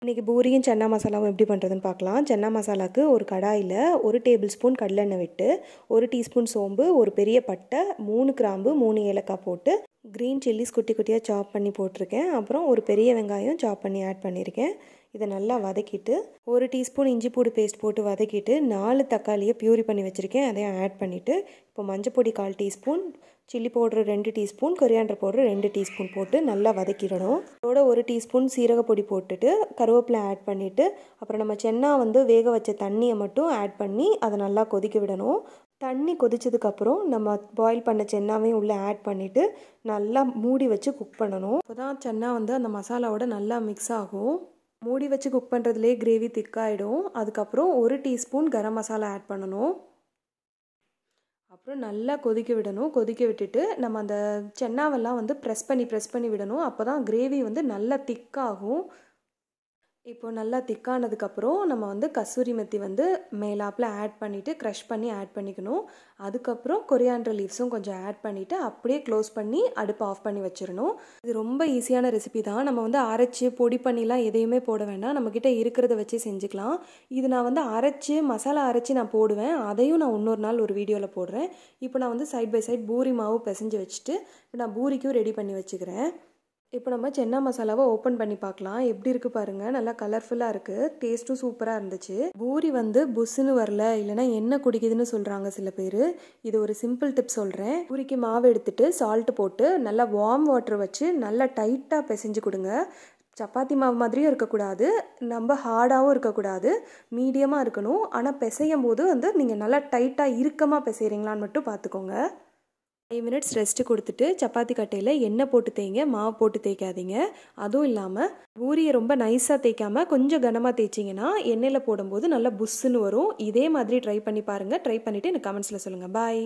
இன்றைக்கி பூரியும் சன்னா மசாலாவும் எப்படி பண்ணுறதுன்னு பார்க்கலாம். சன்னா மசாலாவுக்கு ஒரு கடாயில் 1 டேபிள் ஸ்பூன் கடலெண்ணெய் விட்டு 1 டீஸ்பூன் சோம்பு, ஒரு பெரிய பட்டை, 3 கிராம்பு, 3 ஏலக்காய் போட்டு க்ரீன் சில்லிஸ் குட்டி குட்டியாக சாப் பண்ணி போட்டிருக்கேன். அப்புறம் ஒரு பெரிய வெங்காயம் சாப் பண்ணி ஆட் பண்ணியிருக்கேன். இதை நல்லா வதக்கிட்டு 1 டீஸ்பூன் இஞ்சி பூடு பேஸ்ட் போட்டு வதக்கிட்டு 4 தக்காளியை பியூரி பண்ணி வச்சுருக்கேன். அதையும் ஆட் பண்ணிவிட்டு இப்போ மஞ்சள் பொடி 1/4 teaspoon, chilli powder 2 teaspoon, coriander powder 2 teaspoon போட்டு நல்லா வதக்கிடணும். அதோட 1 டீஸ்பூன் சீரகப்பொடி போட்டுட்டு கருவேப்பிலை ஆட் பண்ணிவிட்டு அப்புறம் நம்ம சென்னா வேக வச்ச தண்ணியை மட்டும் ஆட் பண்ணி அதை நல்லா கொதிக்க விடணும். தண்ணி கொதிச்சதுக்கப்புறம் நம்ம பாயில் பண்ண சென்னாவையும் உள்ளே ஆட் பண்ணிவிட்டு நல்லா மூடி வச்சு குக் பண்ணணும். அப்போ தான் சென்னா அந்த மசாலாவோட நல்லா மிக்ஸ் ஆகும். மூடி வச்சு குக் பண்ணுறதுலேயே கிரேவி திக்காகிடும். அதுக்கப்புறம் 1 டீஸ்பூன் கரம் மசாலா ஆட் பண்ணணும். அப்புறம் நல்லா கொதிக்க விடணும். கொதிக்க விட்டுட்டு நம்ம அந்த சென்னாவெல்லாம் ப்ரெஸ் பண்ணி விடணும். அப்போ தான் கிரேவி நல்லா திக்காகும். இப்போ நல்லா திக்கானதுக்கப்புறம் நம்ம கசூரி மெத்தி மேலாப்பில் ஆட் பண்ணிவிட்டு க்ரஷ் பண்ணி ஆட் பண்ணிக்கணும். அதுக்கப்புறம் கொரியாண்டர் லீவ்ஸும் கொஞ்சம் ஆட் பண்ணிவிட்டு அப்படியே க்ளோஸ் பண்ணி அடுப்பை ஆஃப் பண்ணி வச்சிடணும். இது ரொம்ப ஈஸியான ரெசிபி தான். நம்ம அரைச்சி பொடி பண்ணிலாம் எதையுமே போட வேண்டாம். நம்மக்கிட்ட இருக்கிறத வச்சு செஞ்சுக்கலாம். இது நான் அரைச்சி மசாலா அரைச்சி நான் போடுவேன். அதையும் நான் இன்னொரு நாள் ஒரு வீடியோவில் போடுறேன். இப்போ நான் சைட் பை சைட் பூரி மாவு பிசைஞ்சு வச்சுட்டு இப்போ நான் பூரிக்கும் ரெடி பண்ணி வச்சுக்கிறேன். இப்போ நம்ம சென்னா மசாலாவை ஓப்பன் பண்ணி பார்க்கலாம். எப்படி இருக்குது பாருங்கள். நல்லா கலர்ஃபுல்லாக இருக்குது. டேஸ்ட்டும் சூப்பராக இருந்துச்சு. பூரி புஸ்ஸுன்னு வரல, இல்லைனா எண்ணெய் குடிக்குதுன்னு சொல்கிறாங்க சில பேர். இது ஒரு சிம்பிள் டிப் சொல்கிறேன். பூரிக்கு மாவு எடுத்துட்டு சால்ட்டு போட்டு நல்லா வார்ம் வாட்டர் வச்சு நல்லா டைட்டாக பிசைஞ்சு கொடுங்க. சப்பாத்தி மாவு மாதிரியும் இருக்கக்கூடாது, ரொம்ப ஹார்டாகவும் இருக்கக்கூடாது, மீடியமாக இருக்கணும். ஆனால் பிசையும் போது நீங்கள் நல்லா டைட்டாக இறுக்கமாக பிசைகிறீங்களான்னு மட்டும் பார்த்துக்கோங்க. 5 மினிட்ஸ் ரெஸ்ட்டு கொடுத்துட்டு சப்பாத்தி கட்டையில் எண்ணெய் போட்டு தேய்ங்க, மாவு போட்டு தேய்க்காதீங்க. அதுவும் இல்லாமல் பூரியை ரொம்ப நைஸாக தேய்க்காமல் கொஞ்சம் கனமாக தேய்ச்சிங்கன்னா எண்ணெயில் போடும்போது நல்லா புஸ்ஸுன்னு வரும். இதே மாதிரி ட்ரை பண்ணி பாருங்கள். ட்ரை பண்ணிவிட்டு எனக்கு கமெண்ட்ஸில் சொல்லுங்கள். பாய்.